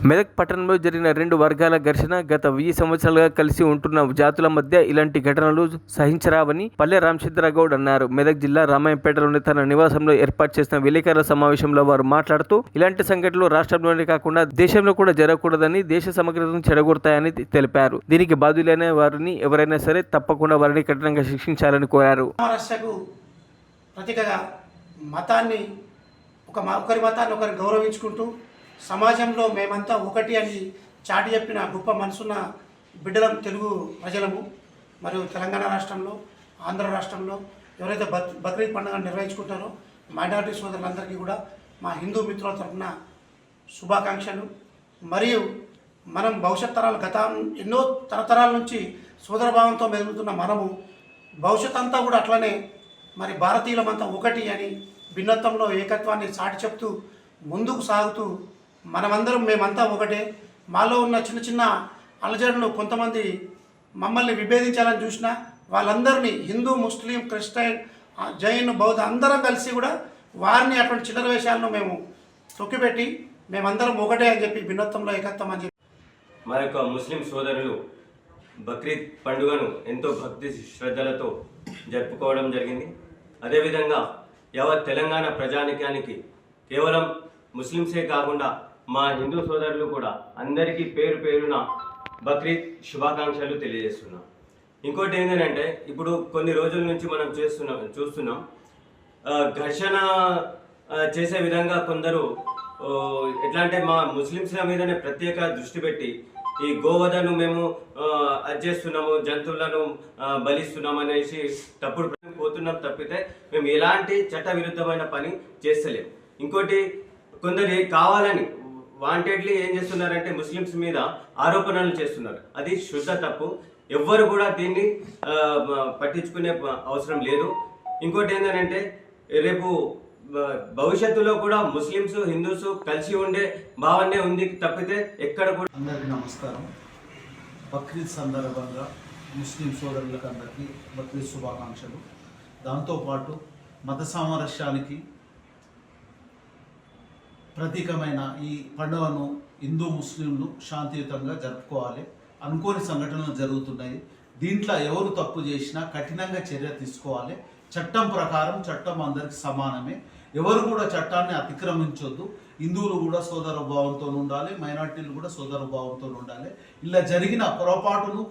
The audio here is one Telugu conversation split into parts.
మెదక్ పట్టణంలో జరిగిన రెండు వర్గాల ఘర్షణ గత 1000 సంవత్సరాలుగా కలిసి ఉంటున్న జాతుల మధ్య ఇలాంటి ఘటనలు సహించరావని పల్లె రామచంద్రగౌడ్ అన్నారు. మెదక్ జిల్లా రామాయంపేటలోని తన నివాసంలో ఏర్పాటు చేసిన విలేకరుల సమావేశంలో వారు మాట్లాడుతూ ఇలాంటి సంఘటనలు రాష్ట్రంలోనే కాకుండా దేశంలో కూడా జరగకూడదని, దేశ సమగ్రతను చెడగొడతాయని తెలిపారు. దీనికి బాధ్యులైన వారిని ఎవరైనా సరే తప్పకుండా వారిని కఠినంగా శిక్షించాలని కోరారు. మతాన్ని ఒకరి మతాన్ని ఒకరు గౌరవించుకుంటూ సమాజంలో మేమంతా ఒకటి అని చాటి చెప్పిన గొప్ప మనసున్న బిడ్డలం తెలుగు ప్రజలము. మరియు తెలంగాణ రాష్ట్రంలో, ఆంధ్ర రాష్ట్రంలో ఎవరైతే బక్రీద్ పండుగ నిర్వహించుకుంటారో మైనారిటీ సోదరులందరికీ కూడా మా హిందూ మిత్రుల తరఫున శుభాకాంక్షలు. మరియు మనం భవిష్యత్ తరాలు ఎన్నో తరతరాల నుంచి సోదరభావంతో మెదులుతున్న మనము భవిష్యత్ అంతా కూడా అట్లనే మరి భారతీయులమంతా ఒకటి అని భిన్నత్వంలో ఏకత్వాన్ని చాటి చెప్తూ ముందుకు సాగుతూ మేమంతా ఒకటే. మాలో ఉన్న చిన్న చిన్న అలజడులు కొంతమంది మమ్మల్ని విభేదించాలని చూసినా వాళ్ళందరినీ హిందూ, ముస్లిం, క్రిస్టియన్, జైన్, బౌద్ధ అందరం కలిసి కూడా వారిని అటువంటి చిల్లర వేషాలను మేము తొక్కిపెట్టి మేమందరం ఒకటే అని చెప్పి భిన్నత్వంలో ఏకత్వం అని చెప్పి మా యొక్క ముస్లిం సోదరులు బక్రీద్ పండుగను ఎంతో భక్తి శ్రద్ధలతో జరుపుకోవడం జరిగింది. అదేవిధంగా యావత్ తెలంగాణ ప్రజానికానికి కేవలం ముస్లింసే కాకుండా మా హిందూ సోదరులు కూడా అందరికీ పేరు పేరున బక్రీద్ శుభాకాంక్షలు తెలియజేస్తున్నాం. ఇంకోటి ఏంటంటే ఇప్పుడు కొన్ని రోజుల నుంచి మనం చూస్తున్నాం ఘర్షణ చేసే విధంగా కొందరు ఎట్లా అంటే మా ముస్లింస్ల మీదనే ప్రత్యేక దృష్టి పెట్టి ఈ గోవధను మేము చేస్తున్నాము, జంతువులను బలిస్తున్నాము అనేసి తప్పుడు పోతున్నాం తప్పితే మేము ఎలాంటి చట్ట విరుద్ధమైన పని చేస్తలేము. ఇంకోటి కొందరు కావాలని వాంటెడ్లీ ఏం చేస్తున్నారంటే ముస్లిమ్స్ మీద ఆరోపణలు చేస్తున్నారు. అది శుద్ధ తప్పు. ఎవ్వరు కూడా దీన్ని పట్టించుకునే అవసరం లేదు. ఇంకోటి ఏంటంటే రేపు భవిష్యత్తులో కూడా ముస్లిమ్స్, హిందూస్ కలిసి ఉండే భావనే ఉంది తప్పితే ఎక్కడ కూడా. అందరికీ నమస్కారం. బక్రీద్ సందర్భంగా ముస్లిం సోదరులకు అందరికీ బక్రీద్ శుభాకాంక్షలు. దాంతోపాటు మత సామరస్యానికి ప్రతీకమైన ఈ పండుగను హిందూ ముస్లింలు శాంతియుతంగా జరుపుకోవాలి. అనుకోని సంఘటనలు జరుగుతున్నాయి. దీంట్లో ఎవరు తప్పు చేసినా కఠినంగా చర్య తీసుకోవాలి. చట్టం ప్రకారం చట్టం అందరికి సమానమే. ఎవరు కూడా చట్టాన్ని అతిక్రమించొద్దు. హిందువులు కూడా సోదర భావంతో ఉండాలి, మైనార్టీలు కూడా సోదర భావంతో ఉండాలి. ఇలా జరిగిన పొరపాటును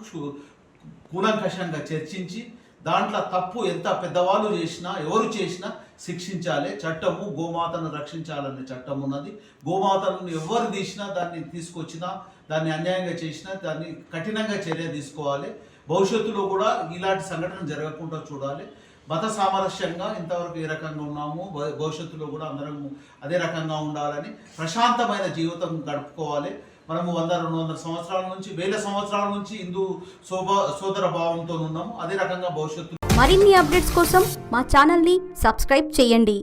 కూలంకషంగా చర్చించి దాంట్లో తప్పు ఎంత పెద్దవాళ్ళు చేసినా ఎవరు చేసినా శిక్షించాలి. చట్టము గోమాతను రక్షించాలనే చట్టం ఉన్నది. గోమాతను ఎవరు తీసినా, దాన్ని తీసుకొచ్చినా, దాన్ని అన్యాయంగా చేసినా దాన్ని కఠినంగా చర్య తీసుకోవాలి. భవిష్యత్తులో కూడా ఇలాంటి సంఘటన జరగకుండా చూడాలి. మత సామరస్యంగా ఇంతవరకు ఏ రకంగా ఉన్నాము, భవిష్యత్తులో కూడా అందరం అదే రకంగా ఉండాలని ప్రశాంతమైన జీవితం గడుపుకోవాలి. మనము 100-200 సంవత్సరాల నుంచి, 1000 సంవత్సరాల నుంచి హిందూ సోదర భావంతో ఉన్నాము. అదే రకంగా భవిష్యత్తు మరిన్ని అప్డేట్స్ కోసం మా ఛానల్ని సబ్స్క్రైబ్ చేయండి.